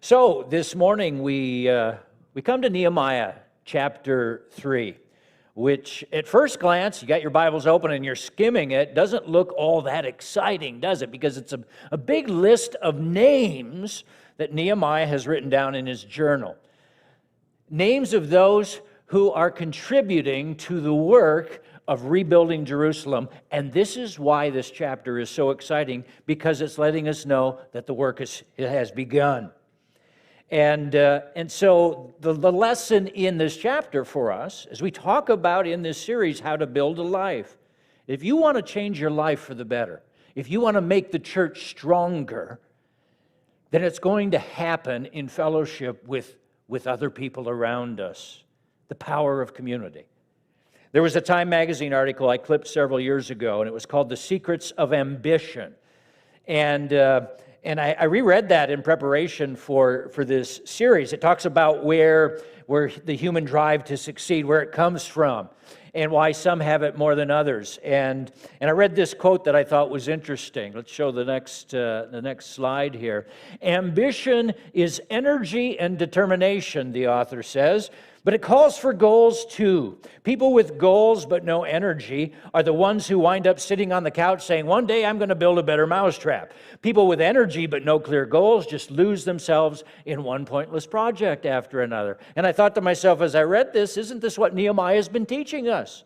So this morning we come to Nehemiah chapter 3, which at first glance, you got your Bibles open and you're skimming it, doesn't look all that exciting, does it? Because it's a big list of names that Nehemiah has written down in his journal. Names of those who are contributing to the work of rebuilding Jerusalem. And this is why this chapter is so exciting, because it's letting us know that the work has begun. And so the lesson in this chapter for us, as we talk about in this series how to build a life, if you want to change your life for the better, if you want to make the church stronger, then it's going to happen in fellowship with other people around us. The power of community. There was a Time magazine article I clipped several years ago, and it was called The Secrets of Ambition. And I reread that in preparation for this series. It talks about where the human drive to succeed, where it comes from, and why some have it more than others. And I read this quote that I thought was interesting. Let's show the next slide here. Ambition is energy and determination, the author says, but it calls for goals too. People with goals but no energy are the ones who wind up sitting on the couch saying, one day I'm going to build a better mousetrap. People with energy but no clear goals just lose themselves in one pointless project after another. And I thought to myself as I read this, isn't this what Nehemiah has been teaching us?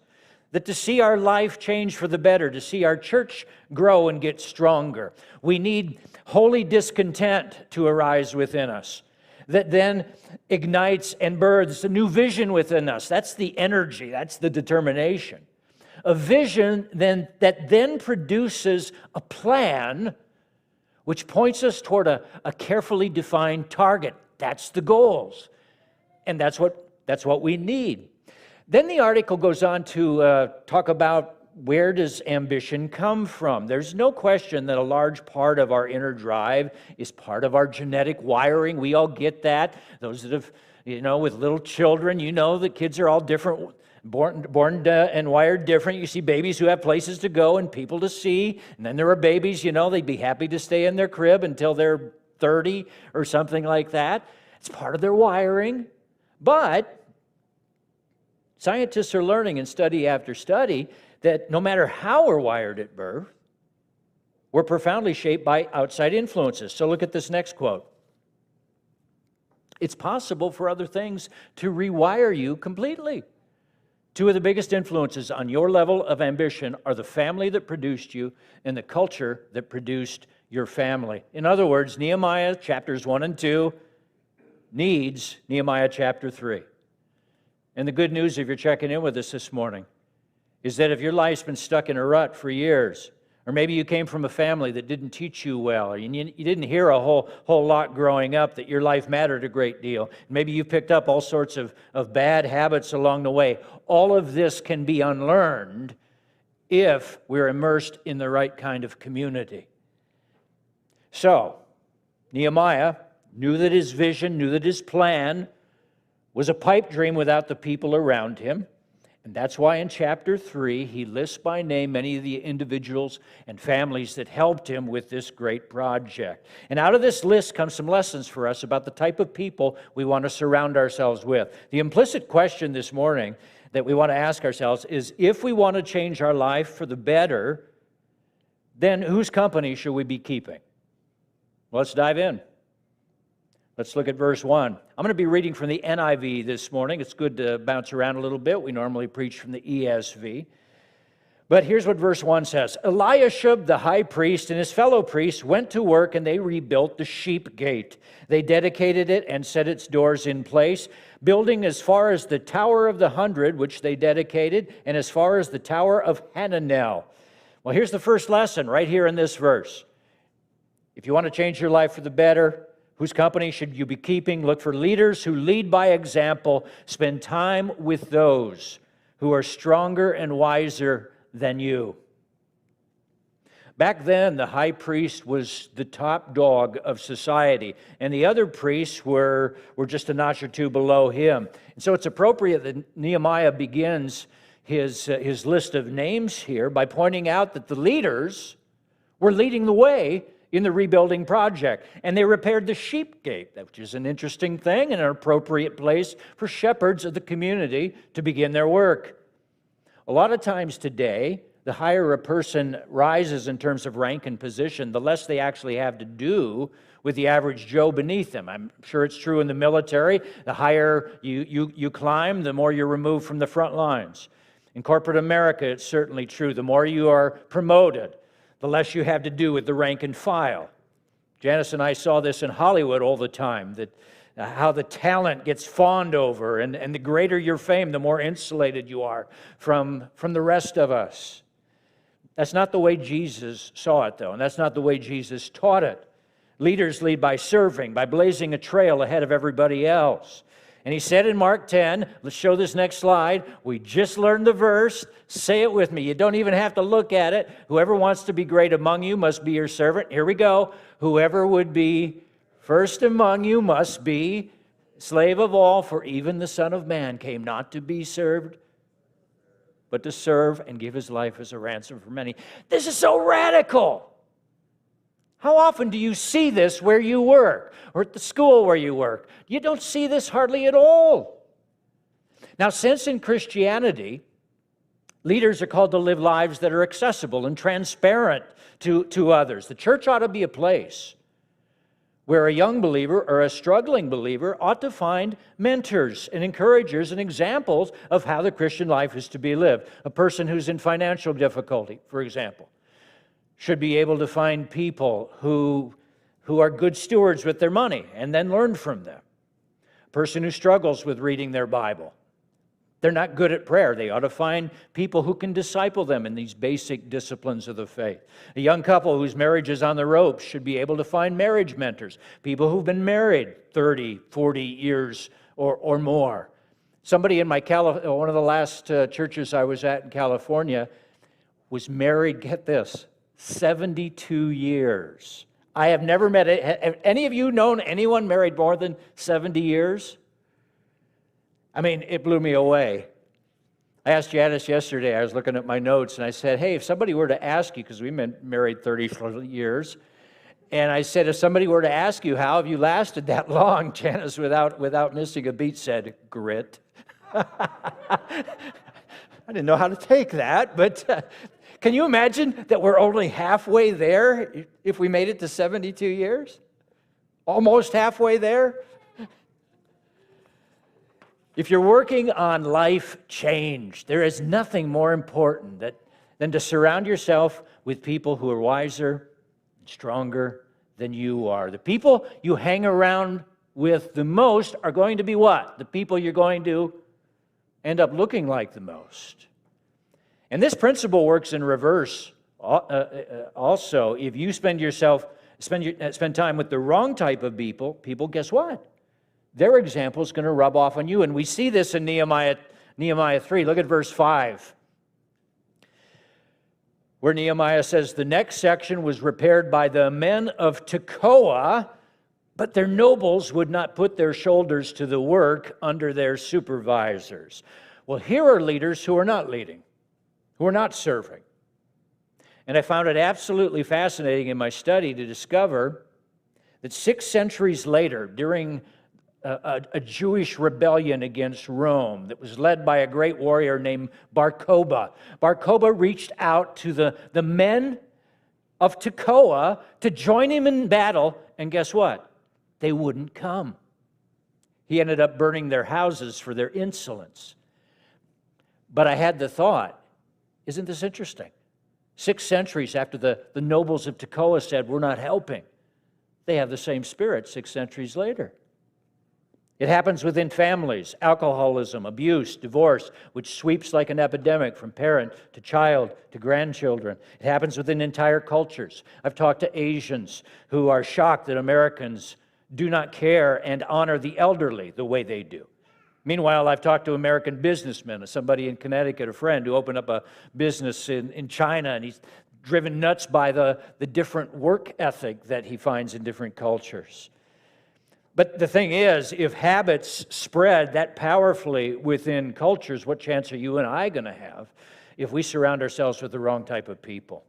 That to see our life change for the better, to see our church grow and get stronger, we need holy discontent to arise within us. That then ignites and births a new vision within us. That's the energy, that's the determination. A vision that then produces a plan which points us toward a carefully defined target. That's the goals. And that's what we need. Then the article goes on to talk about where does ambition come from? There's no question that a large part of our inner drive is part of our genetic wiring. We all get that. Those that have, with little children, that kids are all different, born and wired different. You see babies who have places to go and people to see. And then there are babies, they'd be happy to stay in their crib until they're 30 or something like that. It's part of their wiring. But scientists are learning in study after study that no matter how we're wired at birth, we're profoundly shaped by outside influences. So look at this next quote. It's possible for other things to rewire you completely. Two of the biggest influences on your level of ambition are the family that produced you and the culture that produced your family. In other words, Nehemiah chapters 1 and 2 needs Nehemiah chapter 3. And the good news, if you're checking in with us this morning, is that if your life's been stuck in a rut for years, or maybe you came from a family that didn't teach you well, or you didn't hear a whole lot growing up that your life mattered a great deal, maybe you picked up all sorts of bad habits along the way, all of this can be unlearned if we're immersed in the right kind of community. So, Nehemiah knew that his vision, knew that his plan was a pipe dream without the people around him. And that's why in chapter 3, he lists by name many of the individuals and families that helped him with this great project. And out of this list comes some lessons for us about the type of people we want to surround ourselves with. The implicit question this morning that we want to ask ourselves is, if we want to change our life for the better, then whose company should we be keeping? Well, let's dive in. Let's look at verse 1. I'm going to be reading from the NIV this morning. It's good to bounce around a little bit. We normally preach from the ESV. But here's what verse 1 says. Eliashib, the high priest, and his fellow priests went to work, and they rebuilt the sheep gate. They dedicated it and set its doors in place, building as far as the Tower of the 100, which they dedicated, and as far as the Tower of Hananel. Well, here's the first lesson right here in this verse. If you want to change your life for the better, whose company should you be keeping? Look for leaders who lead by example. Spend time with those who are stronger and wiser than you. Back then, the high priest was the top dog of society, and the other priests were just a notch or two below him. And so it's appropriate that Nehemiah begins his list of names here by pointing out that the leaders were leading the way in the rebuilding project. And they repaired the sheep gate, which is an interesting thing and an appropriate place for shepherds of the community to begin their work. A lot of times today, the higher a person rises in terms of rank and position, the less they actually have to do with the average Joe beneath them. I'm sure it's true in the military. The higher you climb, the more you're removed from the front lines. In corporate America, it's certainly true. The more you are promoted, the less you have to do with the rank and file. Janice and I saw this in Hollywood all the time, that how the talent gets fawned over, and the greater your fame, the more insulated you are from the rest of us. That's not the way Jesus saw it, though, and that's not the way Jesus taught it. Leaders lead by serving, by blazing a trail ahead of everybody else. And he said in Mark 10, let's show this next slide. We just learned the verse. Say it with me. You don't even have to look at it. Whoever wants to be great among you must be your servant. Here we go. Whoever would be first among you must be slave of all, for even the Son of Man came not to be served, but to serve and give his life as a ransom for many. This is so radical. How often do you see this where you work or at the school where you work? You don't see this hardly at all. Now, since in Christianity, leaders are called to live lives that are accessible and transparent to others, the church ought to be a place where a young believer or a struggling believer ought to find mentors and encouragers and examples of how the Christian life is to be lived. A person who's in financial difficulty, for example, should be able to find people who are good stewards with their money and then learn from them. A person who struggles with reading their Bible, they're not good at prayer. They ought to find people who can disciple them in these basic disciplines of the faith. A young couple whose marriage is on the ropes should be able to find marriage mentors, people who've been married 30, 40 years or more. Somebody in one of the last churches I was at in California was married, get this, 72 years. I have never met have any of you known anyone married more than 70 years? I mean, it blew me away. I asked Janice yesterday, I was looking at my notes, and I said, hey, if somebody were to ask you, because we've been married 30 years, and I said, if somebody were to ask you, how have you lasted that long? Janice, without missing a beat, said, grit. I didn't know how to take that, but can you imagine that we're only halfway there if we made it to 72 years? Almost halfway there? If you're working on life change, there is nothing more important than to surround yourself with people who are wiser and stronger than you are. The people you hang around with the most are going to be what? The people you're going to end up looking like the most. And this principle works in reverse also. If you spend time with the wrong type of people, guess what? Their example is going to rub off on you. And we see this in Nehemiah 3. Look at verse 5, where Nehemiah says, the next section was repaired by the men of Tekoa, but their nobles would not put their shoulders to the work under their supervisors. Well, here are leaders who are not leading, who are not serving. And I found it absolutely fascinating in my study to discover that 6 centuries later, during a Jewish rebellion against Rome that was led by a great warrior named Bar Kokhba. Bar Kokhba reached out to the men of Tekoa to join him in battle, and guess what? They wouldn't come. He ended up burning their houses for their insolence. But I had the thought, isn't this interesting? 6 centuries after the nobles of Tekoa said, we're not helping, they have the same spirit 6 centuries later. It happens within families: alcoholism, abuse, divorce, which sweeps like an epidemic from parent to child to grandchildren. It happens within entire cultures. I've talked to Asians who are shocked that Americans do not care and honor the elderly the way they do. Meanwhile, I've talked to American businessmen, somebody in Connecticut, a friend who opened up a business in China, and he's driven nuts by the different work ethic that he finds in different cultures. But the thing is, if habits spread that powerfully within cultures, what chance are you and I going to have if we surround ourselves with the wrong type of people?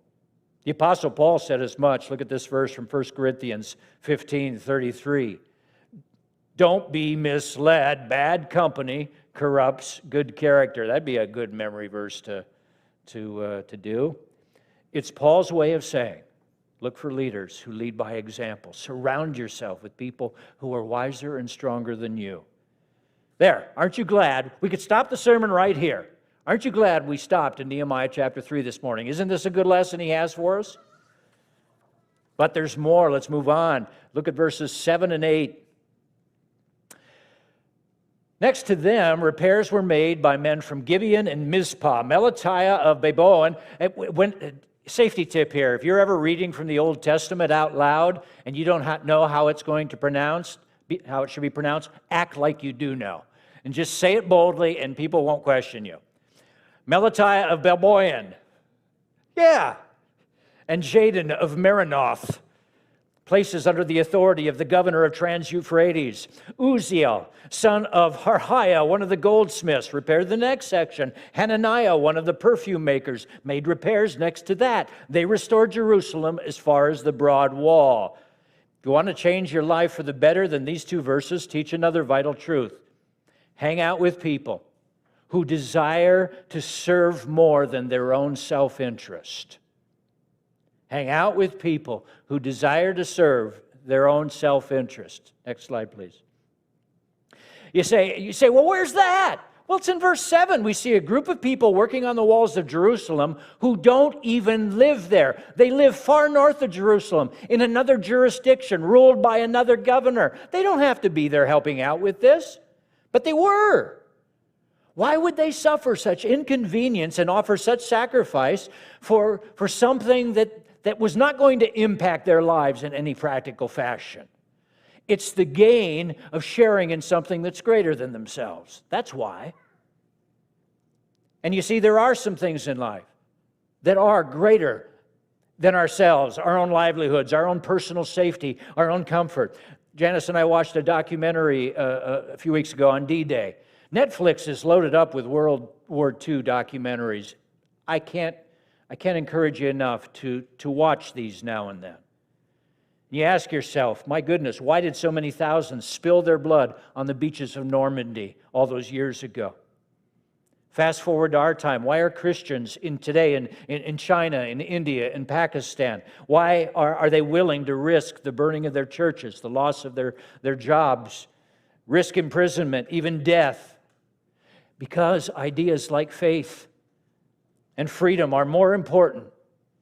The Apostle Paul said as much. Look at this verse from 1 Corinthians 15:33. Don't be misled. Bad company corrupts good character. That'd be a good memory verse to do. It's Paul's way of saying, look for leaders who lead by example. Surround yourself with people who are wiser and stronger than you. There, aren't you glad? We could stop the sermon right here. Aren't you glad we stopped in Nehemiah chapter 3 this morning? Isn't this a good lesson he has for us? But there's more. Let's move on. Look at verses 7 and 8. Next to them, repairs were made by men from Gibeon and Mizpah. Melatiah of Baboan. Safety tip here. If you're ever reading from the Old Testament out loud and you don't know how it's going to how it should be pronounced, act like you do know. And just say it boldly and people won't question you. Melatiah of Baboan. Yeah. And Jaden of Merinoth. Places under the authority of the governor of Trans-Euphrates. Uzziel, son of Harhiah, one of the goldsmiths, repaired the next section. Hananiah, one of the perfume makers, made repairs next to that. They restored Jerusalem as far as the broad wall. If you want to change your life for the better, then these two verses teach another vital truth. Hang out with people who desire to serve more than their own self-interest. Hang out with people who desire to serve their own self-interest. Next slide, please. You say, well, where's that? Well, it's in verse 7. We see a group of people working on the walls of Jerusalem who don't even live there. They live far north of Jerusalem, in another jurisdiction, ruled by another governor. They don't have to be there helping out with this, but they were. Why would they suffer such inconvenience and offer such sacrifice for something that was not going to impact their lives in any practical fashion? It's the gain of sharing in something that's greater than themselves. That's why. And you see, there are some things in life that are greater than ourselves, our own livelihoods, our own personal safety, our own comfort. Janice and I watched a documentary a few weeks ago on D-Day. Netflix is loaded up with World War II documentaries. I can't encourage you enough to watch these now and then. You ask yourself, my goodness, why did so many thousands spill their blood on the beaches of Normandy all those years ago? Fast forward to our time. Why are Christians today in China, in India, in Pakistan, why are they willing to risk the burning of their churches, the loss of their jobs, risk imprisonment, even death? Because ideas like faith and freedom are more important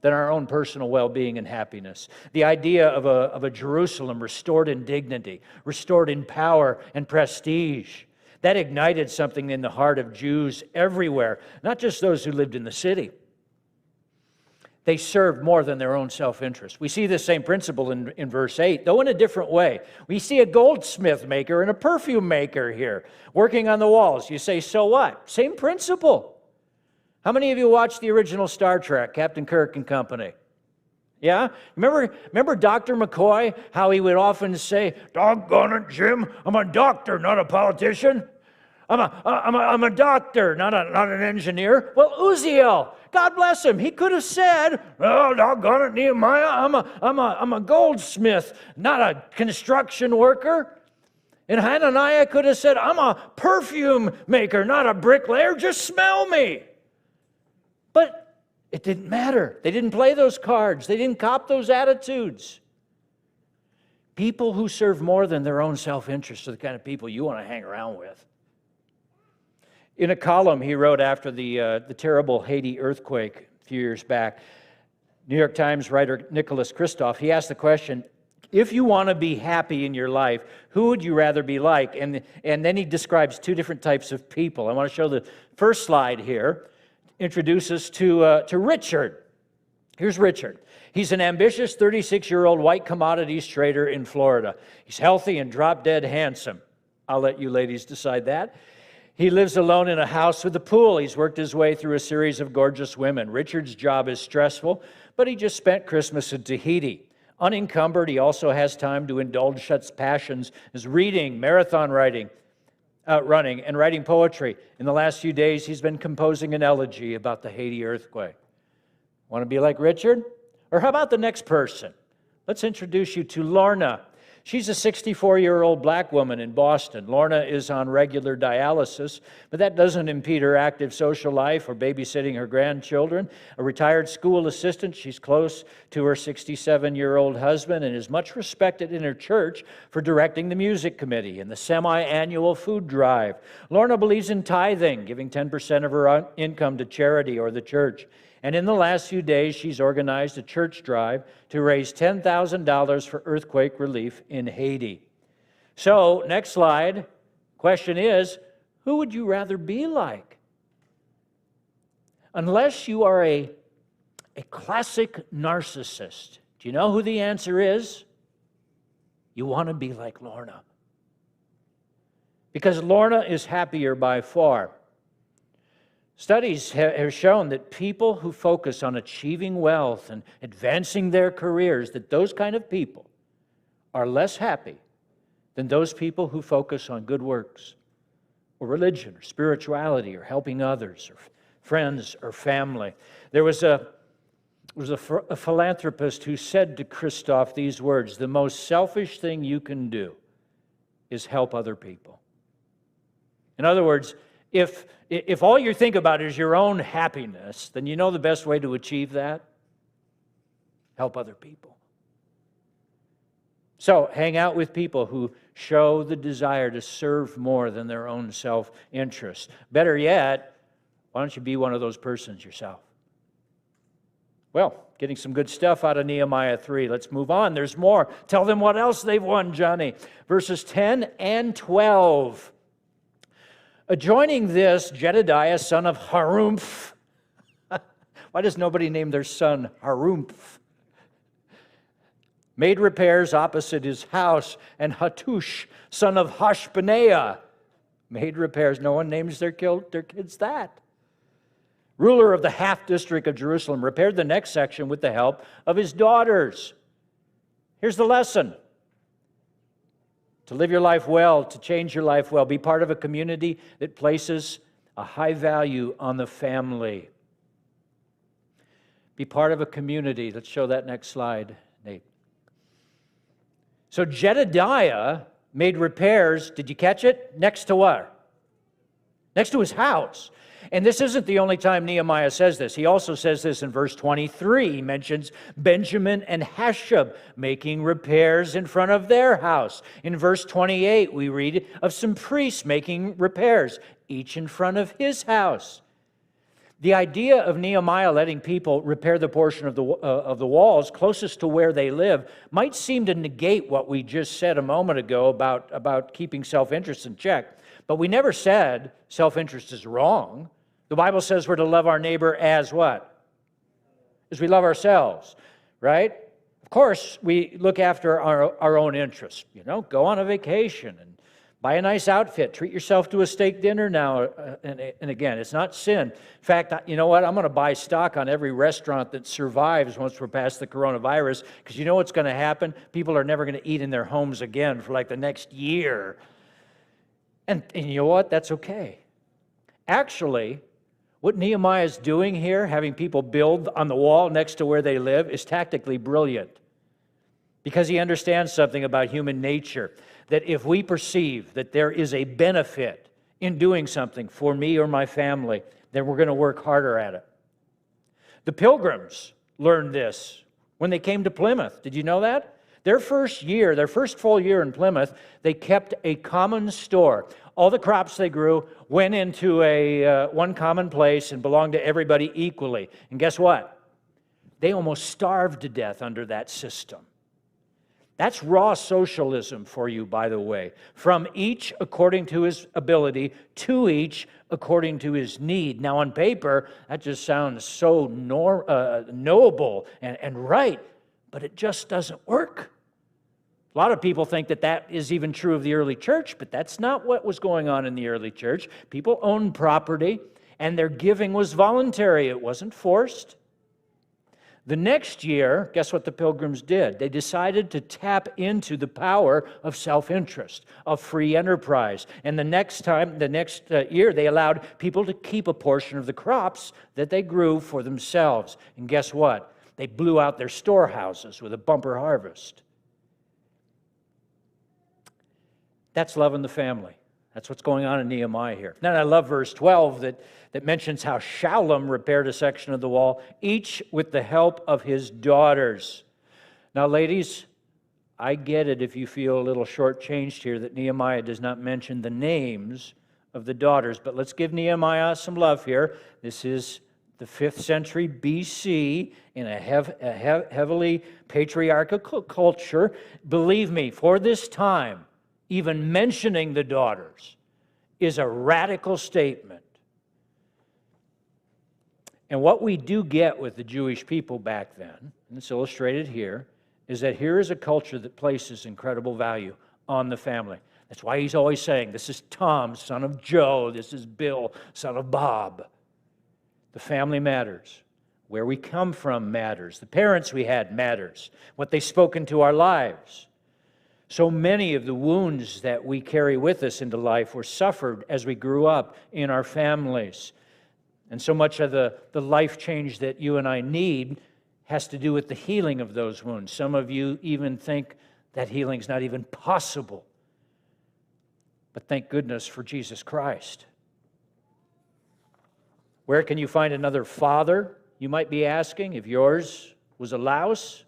than our own personal well-being and happiness. The idea of a Jerusalem restored in dignity, restored in power and prestige, that ignited something in the heart of Jews everywhere, not just those who lived in the city. They served more than their own self-interest. We see this same principle in verse 8, though in a different way. We see a goldsmith maker and a perfume maker here working on the walls. You say, so what? Same principle. How many of you watched the original Star Trek, Captain Kirk and company? Yeah? Remember Dr. McCoy, how he would often say, doggone it, Jim, I'm a doctor, not a politician. I'm a doctor, not an engineer. Well, Uzziel, God bless him, he could have said, oh, doggone it, Nehemiah, I'm a goldsmith, not a construction worker. And Hananiah could have said, I'm a perfume maker, not a bricklayer, just smell me. But it didn't matter. They didn't play those cards. They didn't cop those attitudes. People who serve more than their own self-interest are the kind of people you want to hang around with. In a column he wrote after the terrible Haiti earthquake a few years back, New York Times writer Nicholas Kristof, he asked the question, if you want to be happy in your life, who would you rather be like? And then he describes two different types of people. I want to show the first slide here. Introduce us to Richard. Here's Richard. He's an ambitious 36-year-old white commodities trader in Florida. He's healthy and drop-dead handsome. I'll let you ladies decide that. He lives alone in a house with a pool. He's worked his way through a series of gorgeous women. Richard's job is stressful, but he just spent Christmas in Tahiti. Unencumbered, he also has time to indulge such passions as reading, marathon running, and writing poetry. In the last few days, he's been composing an elegy about the Haiti earthquake. Want to be like Richard? Or how about the next person? Let's introduce you to Lorna. She's a 64-year-old black woman in Boston. Lorna is on regular dialysis, but that doesn't impede her active social life or babysitting her grandchildren. A retired school assistant, she's close to her 67-year-old husband and is much respected in her church for directing the music committee and the semi-annual food drive. Lorna believes in tithing, giving 10% of her income to charity or the church. And in the last few days, she's organized a church drive to raise $10,000 for earthquake relief in Haiti. So, next slide. Question is, who would you rather be like? Unless you are a classic narcissist, do you know who the answer is? You want to be like Lorna. Because Lorna is happier by far. Studies have shown that people who focus on achieving wealth and advancing their careers, that those kind of people are less happy than those people who focus on good works or religion or spirituality or helping others or friends or family. There was a philanthropist who said to Christoph these words, "The most selfish thing you can do is help other people." In other words, if all you think about is your own happiness, then you know the best way to achieve that? Help other people. So hang out with people who show the desire to serve more than their own self-interest. Better yet, why don't you be one of those persons yourself? Well, getting some good stuff out of Nehemiah 3. Let's move on. There's more. Tell them what else they've won, Johnny. Verses 10 and 12. Adjoining this, Jedediah, son of Harumph. Why does nobody name their son Harumph? Made repairs opposite his house, and Hattush, son of Hashbneah, made repairs. No one names their kids that. Ruler of the half district of Jerusalem, repaired the next section with the help of his daughters. Here's the lesson. To live your life well, to change your life well, be part of a community that places a high value on the family. Be part of a community. Let's show that next slide, Nate. So Jedediah made repairs, did you catch it? Next to what? Next to his house. And this isn't the only time Nehemiah says this. He also says this in verse 23. He mentions Benjamin and Hashab making repairs in front of their house. In verse 28, we read of some priests making repairs, each in front of his house. The idea of Nehemiah letting people repair the portion of the walls closest to where they live might seem to negate what we just said a moment ago about keeping self-interest in check. But we never said self-interest is wrong. The Bible says we're to love our neighbor as what? As we love ourselves, right? Of course, we look after our own interests. You know, go on a vacation and buy a nice outfit. Treat yourself to a steak dinner now and again. It's not sin. In fact, you know what? I'm going to buy stock on every restaurant that survives once we're past the coronavirus, because you know what's going to happen? People are never going to eat in their homes again for like the next year. And you know what? That's okay. Actually, what Nehemiah is doing here, having people build on the wall next to where they live, is tactically brilliant. Because he understands something about human nature, that if we perceive that there is a benefit in doing something for me or my family, then we're going to work harder at it. The Pilgrims learned this when they came to Plymouth. Did you know that? Their first full year in Plymouth, they kept a common store. All the crops they grew went into one common place and belonged to everybody equally. And guess what? They almost starved to death under that system. That's raw socialism for you, by the way. From each according to his ability, to each according to his need. Now, on paper, that just sounds so knowable and right, but it just doesn't work. A lot of people think that is even true of the early church, but that's not what was going on in the early church. People owned property, and their giving was voluntary. It wasn't forced. The next year, guess what the Pilgrims did? They decided to tap into the power of self-interest, of free enterprise. And the next year, they allowed people to keep a portion of the crops that they grew for themselves. And guess what? They blew out their storehouses with a bumper harvest. That's loving the family. That's what's going on in Nehemiah here. Then I love verse 12 that mentions how Shallum repaired a section of the wall, each with the help of his daughters. Now, ladies, I get it if you feel a little shortchanged here that Nehemiah does not mention the names of the daughters, but let's give Nehemiah some love here. This is the 5th century BC in a heavily patriarchal culture. Believe me, for this time, even mentioning the daughters is a radical statement. And what we do get with the Jewish people back then, and it's illustrated here, is that here is a culture that places incredible value on the family. That's why he's always saying, this is Tom, son of Joe. This is Bill, son of Bob. The family matters. Where we come from matters. The parents we had matters. What they spoke into our lives. So many of the wounds that we carry with us into life were suffered as we grew up in our families. And so much of the life change that you and I need has to do with the healing of those wounds. Some of you even think that healing's not even possible. But thank goodness for Jesus Christ. Where can you find another father, you might be asking, if yours was a louse?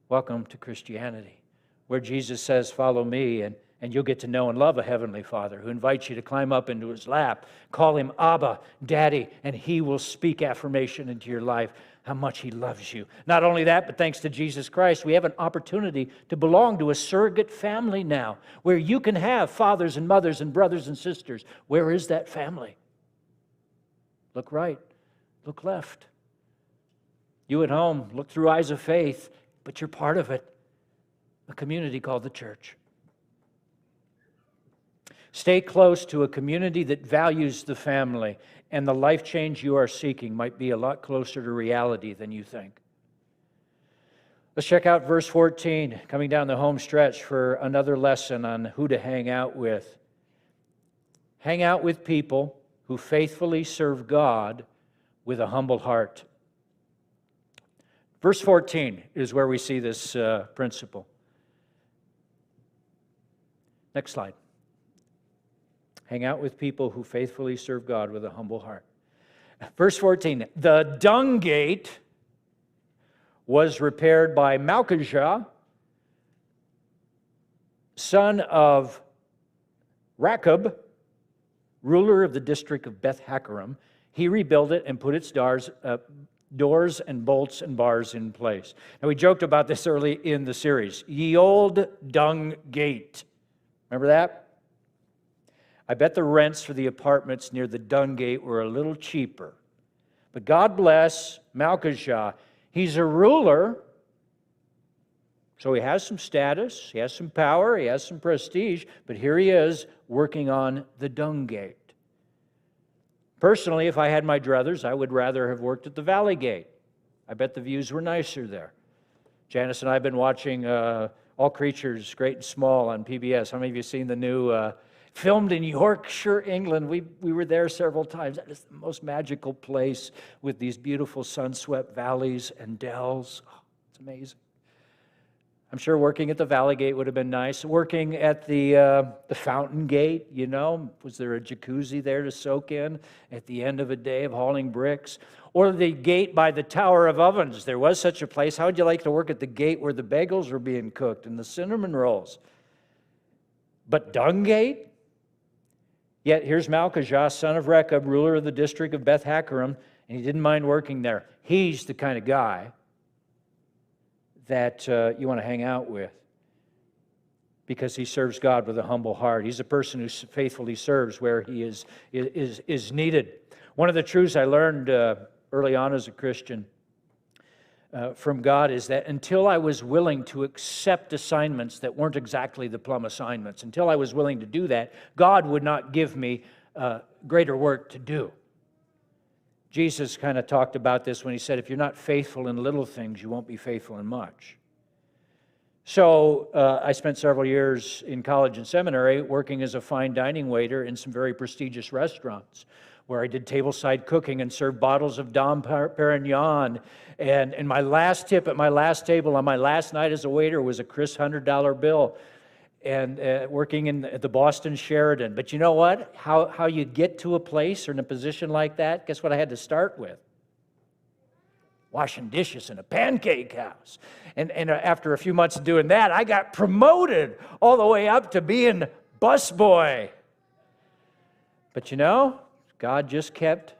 Welcome to Christianity, where Jesus says, follow me, and you'll get to know and love a heavenly Father who invites you to climb up into his lap, call him Abba, Daddy, and he will speak affirmation into your life, how much he loves you. Not only that, but thanks to Jesus Christ, we have an opportunity to belong to a surrogate family now, where you can have fathers and mothers and brothers and sisters. Where is that family? Look right, look left. You at home, look through eyes of faith, but you're part of it, a community called the church. Stay close to a community that values the family, and the life change you are seeking might be a lot closer to reality than you think. Let's check out verse 14, coming down the home stretch for another lesson on who to hang out with. Hang out with people who faithfully serve God with a humble heart. Verse 14 is where we see this principle. Next slide. Hang out with people who faithfully serve God with a humble heart. Verse 14, the dung gate was repaired by Malchijah, son of Rechab, ruler of the district of Beth Hakkerem. He rebuilt it and put its doors and bolts and bars in place. Now, we joked about this early in the series. Ye old dung gate. Remember that? I bet the rents for the apartments near the dung gate were a little cheaper. But God bless Malchijah. He's a ruler, so he has some status, he has some power, he has some prestige, but here he is working on the dung gate. Personally, if I had my druthers, I would rather have worked at the Valley Gate. I bet the views were nicer there. Janice and I have been watching All Creatures, Great and Small on PBS. How many of you have seen the new, filmed in Yorkshire, England? We were there several times. That is the most magical place with these beautiful sun-swept valleys and dells. Oh, it's amazing. I'm sure working at the Valley Gate would have been nice. Working at the Fountain Gate, you know, was there a jacuzzi there to soak in at the end of a day of hauling bricks? Or the gate by the Tower of Ovens. There was such a place. How would you like to work at the gate where the bagels were being cooked and the cinnamon rolls? But dung gate? Yet here's Malchijah, son of Rechab, ruler of the district of Beth Hakkerem, and he didn't mind working there. He's the kind of guy that you want to hang out with because he serves God with a humble heart. He's a person who faithfully serves where he is needed. One of the truths I learned early on as a Christian from God is that until I was willing to accept assignments that weren't exactly the plum assignments, until I was willing to do that, God would not give me greater work to do. Jesus kind of talked about this when he said, if you're not faithful in little things, you won't be faithful in much. So I spent several years in college and seminary working as a fine dining waiter in some very prestigious restaurants. where I did tableside cooking and served bottles of Dom Perignon. And my last tip at my last table on my last night as a waiter was a crisp $100 bill, and working at the Boston Sheraton. But you know what? How you get to a place or in a position like that, guess what I had to start with? Washing dishes in a pancake house. And after a few months of doing that, I got promoted all the way up to being busboy. But you know, God just kept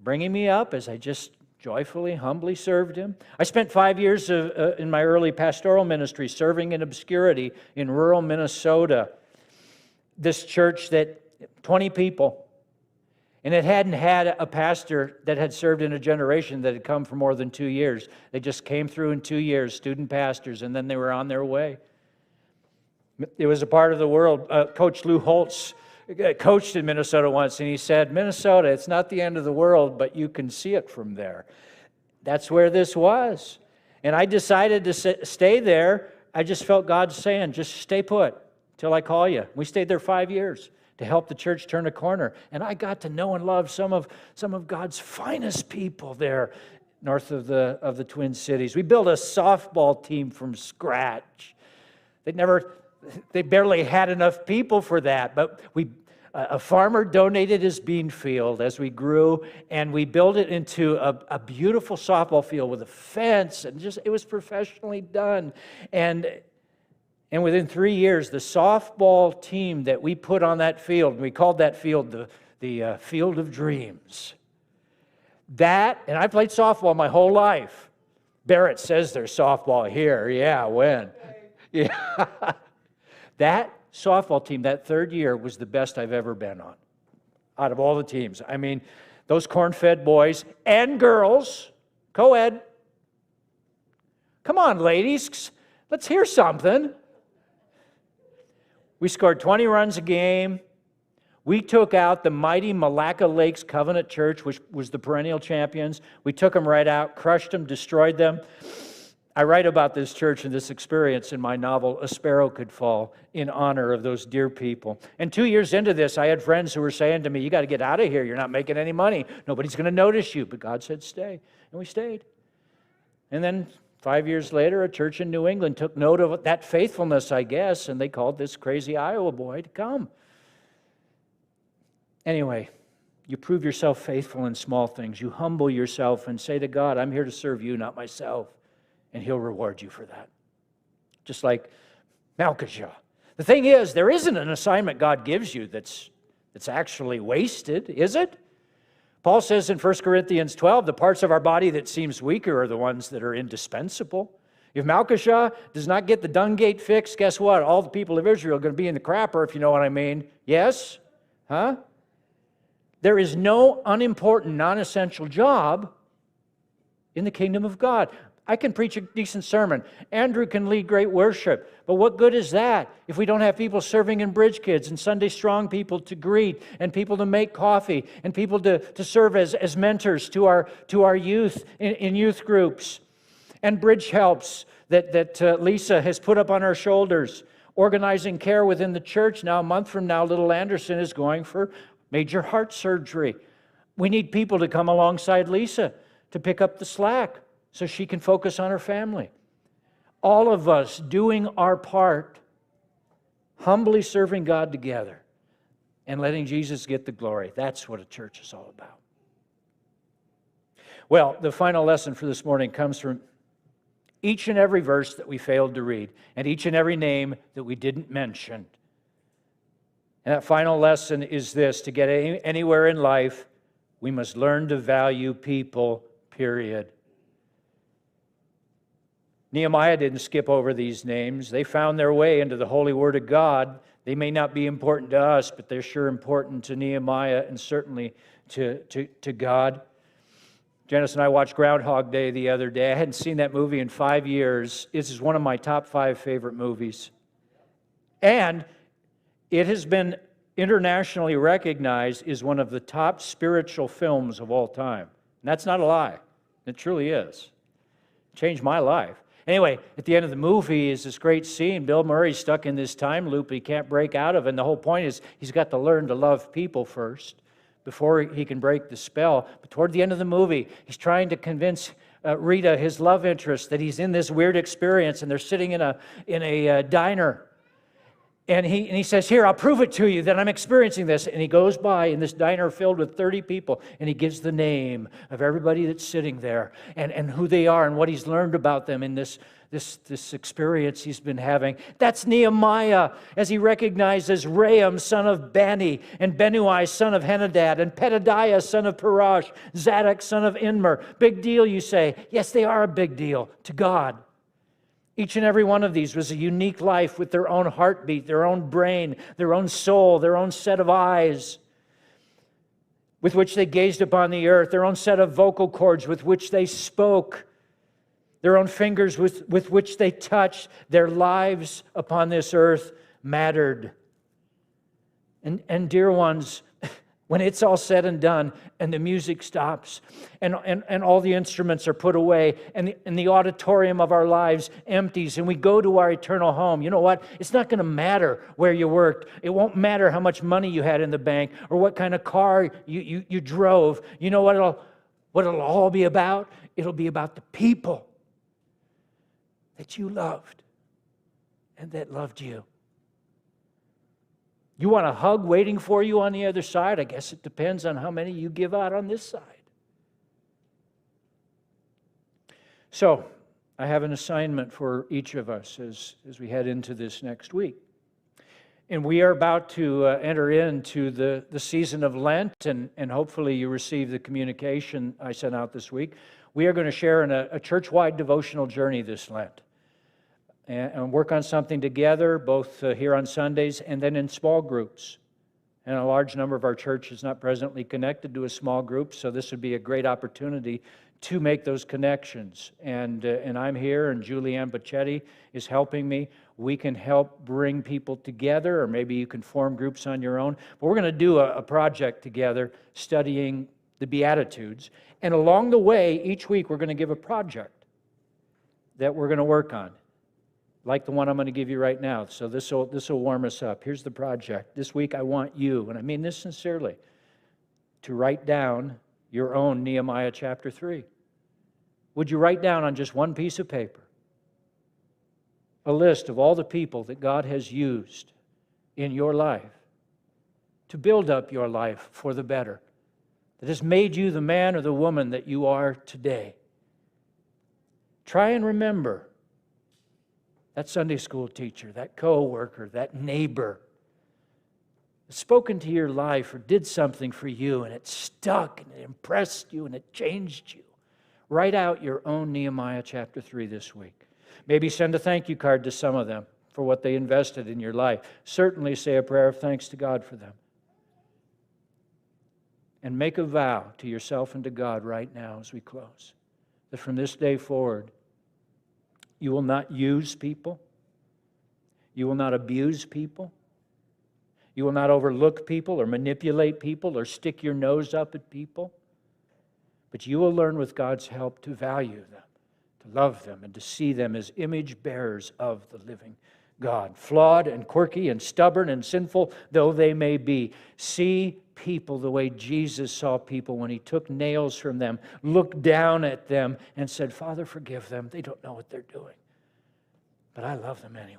bringing me up as I just joyfully, humbly served Him. I spent 5 years in my early pastoral ministry serving in obscurity in rural Minnesota. This church that 20 people, and it hadn't had a pastor that had served in a generation that had come for more than 2 years. They just came through in 2 years, student pastors, and then they were on their way. It was a part of the world. Coach Lou Holtz coached in Minnesota once, and he said, Minnesota, it's not the end of the world, but you can see it from there. That's where this was. And I decided to stay there. I just felt God saying, just stay put till I call you. We stayed there 5 years to help the church turn a corner. And I got to know and love some of God's finest people there north of the Twin Cities. We built a softball team from scratch. They barely had enough people for that, but a farmer donated his bean field as we grew, and we built it into a beautiful softball field with a fence, and it was professionally done. And within 3 years, the softball team that we put on that field, we called that field the Field of Dreams. And I played softball my whole life. Barrett says there's softball here. Yeah, when? Yeah. That softball team, that third year, was the best I've ever been on, out of all the teams. I mean, those corn-fed boys and girls, co-ed. Come on, ladies, let's hear something. We scored 20 runs a game. We took out the mighty Malacca Lakes Covenant Church, which was the perennial champions. We took them right out, crushed them, destroyed them. I write about this church and this experience in my novel, A Sparrow Could Fall, in honor of those dear people. And 2 years into this, I had friends who were saying to me, you got to get out of here. You're not making any money. Nobody's going to notice you. But God said, stay. And we stayed. And then 5 years later, a church in New England took note of that faithfulness, I guess, and they called this crazy Iowa boy to come. Anyway, you prove yourself faithful in small things. You humble yourself and say to God, I'm here to serve you, not myself. And He'll reward you for that. Just like Malchijah. The thing is, there isn't an assignment God gives you that's actually wasted, is it? Paul says in 1 Corinthians 12, the parts of our body that seems weaker are the ones that are indispensable. If Malchijah does not get the dung gate fixed, guess what? All the people of Israel are going to be in the crapper, if you know what I mean. Yes? Huh? There is no unimportant, non-essential job in the kingdom of God. I can preach a decent sermon. Andrew can lead great worship. But what good is that if we don't have people serving in Bridge Kids and Sunday Strong people to greet and people to make coffee and people to serve as mentors to our youth in youth groups and Bridge Helps that Lisa has put up on our shoulders, organizing care within the church. Now, a month from now, little Anderson is going for major heart surgery. We need people to come alongside Lisa to pick up the slack so she can focus on her family. All of us doing our part, humbly serving God together and letting Jesus get the glory. That's what a church is all about. Well, the final lesson for this morning comes from each and every verse that we failed to read and each and every name that we didn't mention. And that final lesson is this: to get anywhere in life, we must learn to value people, period. Nehemiah didn't skip over these names. They found their way into the holy word of God. They may not be important to us, but they're sure important to Nehemiah and certainly to God. Janice and I watched Groundhog Day the other day. I hadn't seen that movie in 5 years. This is one of my top 5 favorite movies. And it has been internationally recognized as one of the top spiritual films of all time. And that's not a lie. It truly is. It changed my life. Anyway, at the end of the movie is this great scene. Bill Murray's stuck in this time loop he can't break out of. And the whole point is he's got to learn to love people first before he can break the spell. But toward the end of the movie, he's trying to convince Rita, his love interest, that he's in this weird experience, and they're sitting in a diner. And he says, here, I'll prove it to you that I'm experiencing this. And he goes by in this diner filled with 30 people, and he gives the name of everybody that's sitting there and who they are and what he's learned about them in this experience he's been having. That's Nehemiah, as he recognizes Raham, son of Bani, and Benui, son of Henadad, and Pedadiah, son of Parash, Zadok, son of Immer. Big deal, you say. Yes, they are a big deal to God. Each and every one of these was a unique life with their own heartbeat, their own brain, their own soul, their own set of eyes with which they gazed upon the earth, their own set of vocal cords with which they spoke, their own fingers with which they touched. Their lives upon this earth mattered. And dear ones, when it's all said and done and the music stops and all the instruments are put away and the auditorium of our lives empties and we go to our eternal home, you know what? It's not going to matter where you worked. It won't matter how much money you had in the bank or what kind of car you drove. You know what it'll all be about? It'll be about the people that you loved and that loved you. You want a hug waiting for you on the other side? I guess it depends on how many you give out on this side. So, I have an assignment for each of us as we head into this next week. And we are about to enter into the season of Lent, and hopefully you receive the communication I sent out this week. We are going to share in a church-wide devotional journey this Lent. And work on something together, both here on Sundays and then in small groups. And a large number of our church is not presently connected to a small group, so this would be a great opportunity to make those connections. And I'm here, and Julianne Bacchetti is helping me. We can help bring people together, or maybe you can form groups on your own. But we're going to do a project together studying the Beatitudes. And along the way, each week, we're going to give a project that we're going to work on, like the one I'm going to give you right now. So this will warm us up. Here's the project. This week I want you, and I mean this sincerely, to write down your own Nehemiah chapter 3. Would you write down on just one piece of paper a list of all the people that God has used in your life to build up your life for the better, that has made you the man or the woman that you are today? Try and remember that Sunday school teacher, that co-worker, that neighbor has spoken to your life or did something for you and it stuck and it impressed you and it changed you. Write out your own Nehemiah chapter 3 this week. Maybe send a thank you card to some of them for what they invested in your life. Certainly say a prayer of thanks to God for them. And make a vow to yourself and to God right now as we close, that from this day forward, you will not use people. You will not abuse people. You will not overlook people or manipulate people or stick your nose up at people. But you will learn with God's help to value them, to love them, and to see them as image bearers of the living God. Flawed and quirky and stubborn and sinful though they may be, see people the way Jesus saw people when He took nails from them, looked down at them, and said, Father, forgive them. They don't know what they're doing. But I love them anyway.